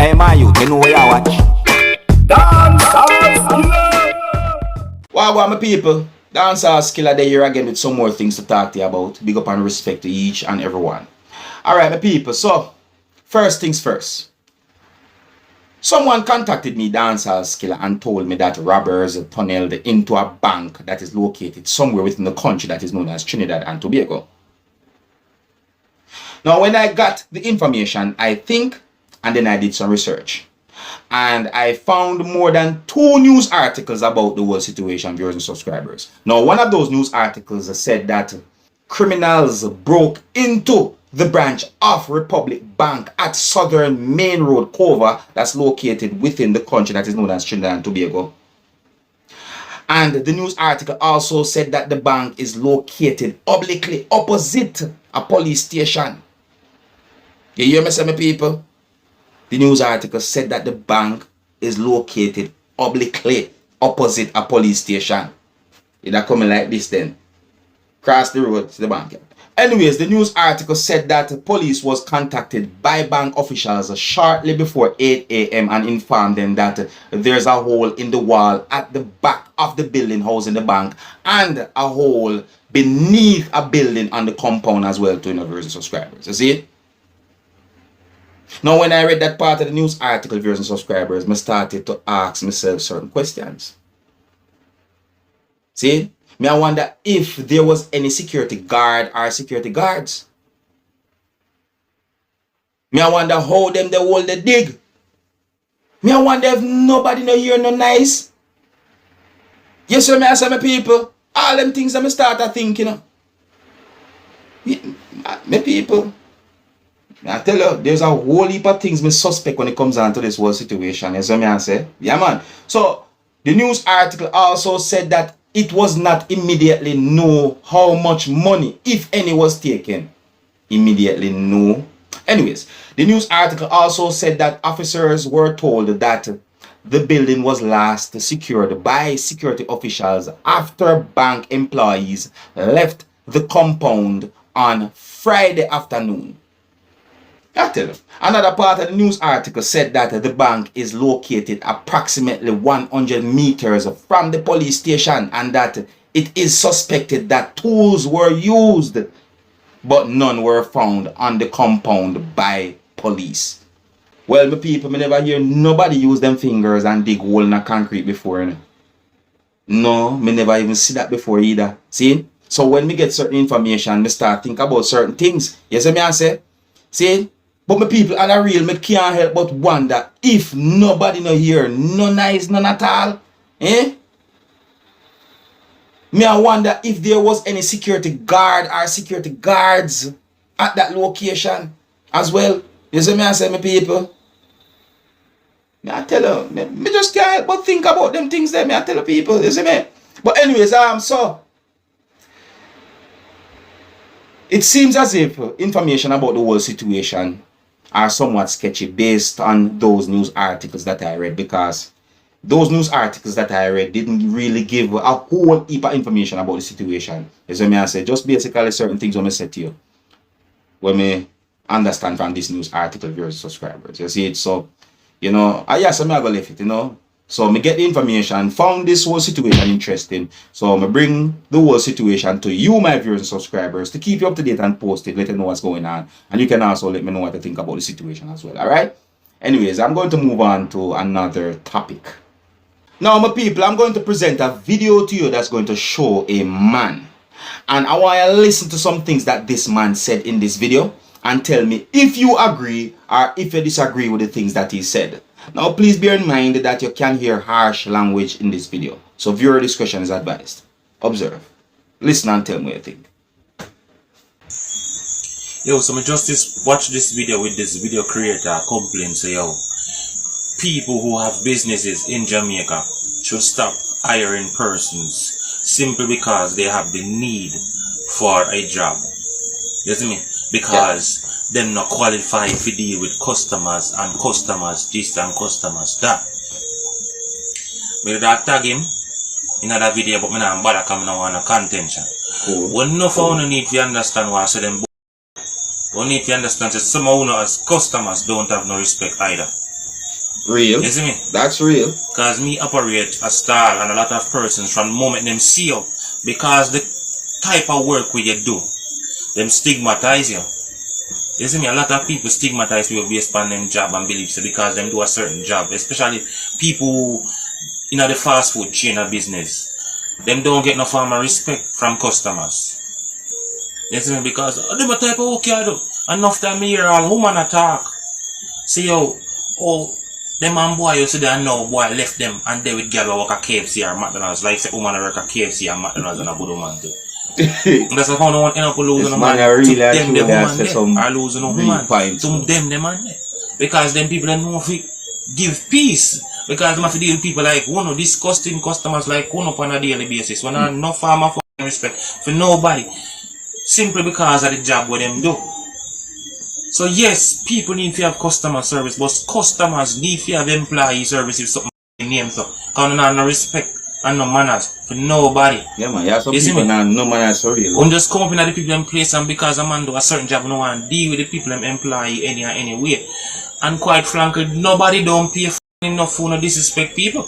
Hey man, you know where you watch. Dancehall skilla. Wow, my people. Dancehall skilla day here again with some more things to talk to you about. Big up and respect to each and everyone. Alright, my people. So, first things first. Someone contacted me, Dancehall skilla, and told me that robbers tunneled into a bank that is located somewhere within the country that is known as Trinidad and Tobago. Now, when I got the information, I think, and then I did some research, and I found more than 2 news articles about the whole situation, viewers and subscribers. Now, one of those news articles said that criminals broke into the branch of Republic Bank at Southern Main Road, Cova, that's located within the country that is known as Trinidad and Tobago. And the news article also said that the bank is located obliquely opposite a police station. You hear me say, my people? The news article said that the bank is located obliquely opposite a police station. It's coming like this then. Cross the road to the bank. Anyways, the news article said that police was contacted by bank officials shortly before 8 a.m. and informed them that there's a hole in the wall at the back of the building housing the bank and a hole beneath a building on the compound as well to viewers and subscribers. You see it? Now, when I read that part of the news article, viewers and subscribers, I started to ask myself certain questions. See? I wonder if there was any security guard or security guards. I wonder how them they hold the dig. I wonder if nobody no hear no nice. Yes, sir, I say my people, all them things that I start to think, you know. My people, I tell you, there's a whole heap of things me suspect when it comes down to this whole situation. Yes, sir, I say. Yeah, man. So, the news article also said that it was not immediately know how much money, if any, was taken. Immediately no. Anyways, the news article also said that officers were told that the building was last secured by security officials after bank employees left the compound on Friday afternoon. I tell you, another part of the news article said that the bank is located approximately 100 meters from the police station and that it is suspected that tools were used, but none were found on the compound by police. Well, my people, I never hear nobody use them fingers and dig hole in a concrete before. You know? No, I never even see that before either. See? So when we get certain information, I start think about certain things. Yes, I say? See? But my people, and I real, me can't help but wonder if nobody no hear, no nice, none at all. Eh? Me I wonder if there was any security guard or security guards at that location as well. You see me I say, my people? Me I tell you, me just can't help but think about them things there, me I tell you people, you see me? But anyways, so it seems as if information about the whole situation are somewhat sketchy based on those news articles that I read, because those news articles that I read didn't really give a whole heap of information about the situation. As I say, just basically certain things when I said to you, when I understand from this news article, viewers, subscribers. You see it, so, you know, yes, I'm going to leave it, you know. So, I get the information, found this whole situation interesting. So, I bring the whole situation to you, my viewers and subscribers, to keep you up to date and posted, let you know what's going on. And you can also let me know what you think about the situation as well, alright? Anyways, I'm going to move on to another topic. Now, my people, I'm going to present a video to you that's going to show a man. And I want you to listen to some things that this man said in this video and tell me if you agree or if you disagree with the things that he said. Now, please bear in mind that you can hear harsh language in this video. So, viewer discretion is advised. Observe, listen and tell me what you think. Yo, so I just watch this video with this video creator complain, so yo, people who have businesses in Jamaica should stop hiring persons simply because they have the need for a job. You see me? Because them not qualified to deal with customers and customers this and customers that. But that tag him in another video, but me not bother coming on a contention. Cool. When no phone need to understand why I say them. We need to understand that some owners as customers don't have no respect either. Real. You see me? That's real. Because me operate a style and a lot of persons from the moment them see you, because the type of work we you do, them stigmatize you. You see me? A lot of people stigmatize people based on them job and beliefs because them do a certain job, especially people who in the fast food chain of business. Them don't get no form of respect from customers. You see me? Because them a type of work you do. Enough time me hear all woman attack. See yo, oh, them and boy you see that now boy left them and they with girl work at KFC or McDonald's. Like say woman work at KFC or McDonald's and a good woman too. That's how no one end up losing a man. Really To them the woman there are losing a woman. To them the man there. Because them people don't know if it give peace. Because them have to deal with people like one of disgusting customers like one up on a daily basis. When I no farmer for respect for nobody. Simply because of the job what them do. So yes, people need to have customer service, but customers need to have employee service if something name so. Because they have no respect and no manners for nobody. Yeah man, yeah, some people now no manners for real. We just come up in the people in place and because a man do a certain job, no one deal with the people them employee any way. And quite frankly, nobody don't pay enough for no disrespect people.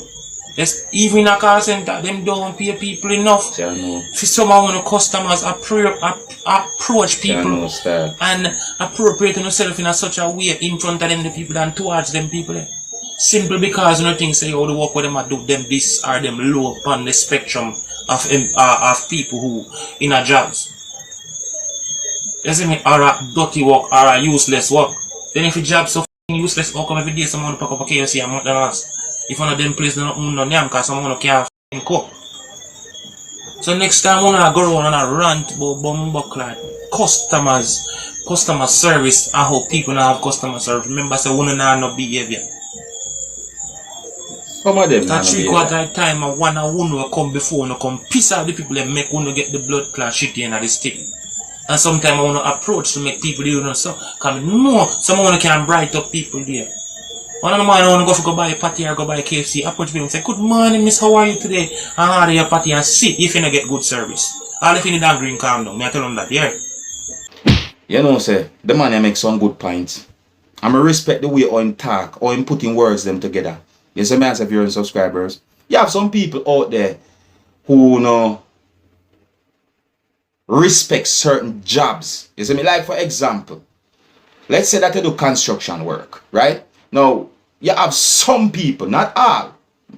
Yes, even in a call center, them don't pay people enough. Yeah, no. For some of the customers approach people and appropriate themselves in such a way in front of them the people and towards them people. Simply because you know things say how the work with them do them this or them low upon the spectrum of people who in a jobs. You see me? Or a dirty work or a useless work. Then if a job so useless, how come every day someone pack up a KFC and McDonald's? If one of them places don't own no name because someone can't cook. So next time when I go around and I rant about bumbuck customer service and how people now have customer service. Remember say one and no behavior. Some of them that 3/4 time and one and one will come before and come piss out the people that make one get the blood clot shitty in the stick. And sometimes I want to approach to make people do so. Because no, someone can bright up people there. One of the man I want to go buy a patty or go buy a KFC, approach me and say, good morning miss, how are you today? And order your patty and sit if you don't get good service. All if you need that green calm down, I tell them that, yeah. You know say, the man make some good points. And I respect the way on talk or in putting words them together. You see me as if you're subscribers. You have some people out there who know respect certain jobs. You see me? Like for example, let's say that you do construction work, right? Now, you have some people, not all,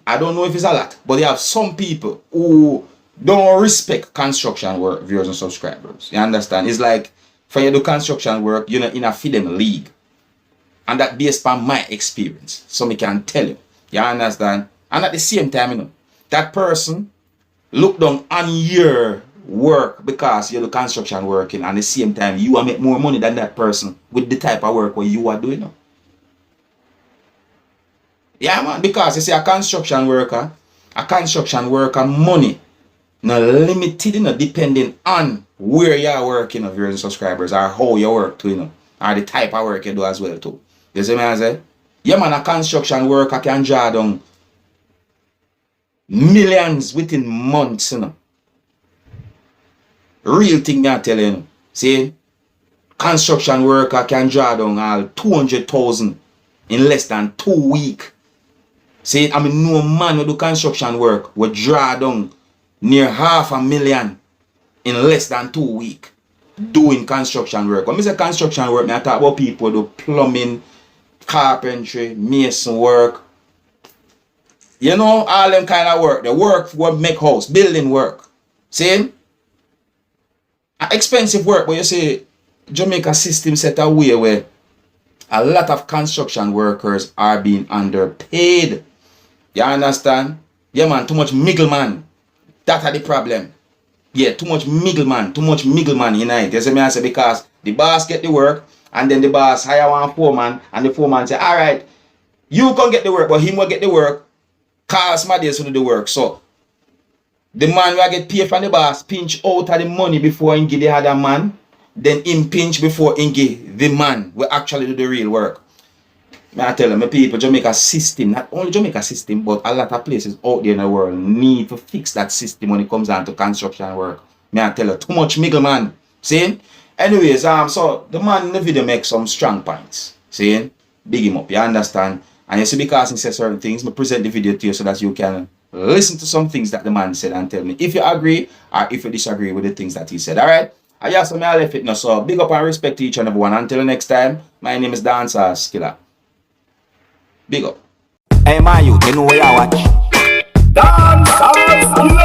I don't know if it's a lot, but you have some people who don't respect construction work, viewers and subscribers. You understand? It's like, for you do construction work, you're not in a freedom league. And that based on my experience. So me can tell you. You understand? And at the same time, you know, that person look down on your work because you're the construction working, and at the same time, you will make more money than that person with the type of work what you are doing. Yeah, man, because you see a construction worker money not limited, you know, depending on where you are working of your subscribers or how you work too, you know, or the type of work you do as well too. You see me I say? Yeah, man, a construction worker can draw down millions within months, you know. Real thing I tell you, see, construction worker can draw down all 200,000 in less than 2 weeks. See, I mean, no man who do construction work will draw down near 500,000 in less than 2 weeks doing construction work. When I say construction work, I talk about people who do plumbing, carpentry, mason work. You know, all them kind of work. The work will make house, building work. See? Expensive work, but you see, Jamaica system set a way where a lot of construction workers are being underpaid. You understand? Yeah, man, too much middleman. That's the problem. Yeah, too much middleman in it. You see me I say, because the boss get the work, and then the boss hire one foreman, and the foreman say, all right, you can get the work, but him will get the work, call somebody else to do the work. So the man will get paid from the boss, pinch out of the money before he give the other man, then him pinch before he give the man will actually do the real work. I tell them, my people, Jamaica system, not only Jamaica system, but a lot of places out there in the world need to fix that system when it comes down to construction work. I tell you, too much middleman. See? Anyways, so the man in the video makes some strong points. See? Big him up, you understand? And you see, because he said certain things, I present the video to you so that you can listen to some things that the man said and tell me if you agree or if you disagree with the things that he said. Alright? I just me I left it now. So big up and respect to each and every one. Until next time, my name is Dancehall Skilla. Big up. Hey, my youth, you know where I watch? Dancehall.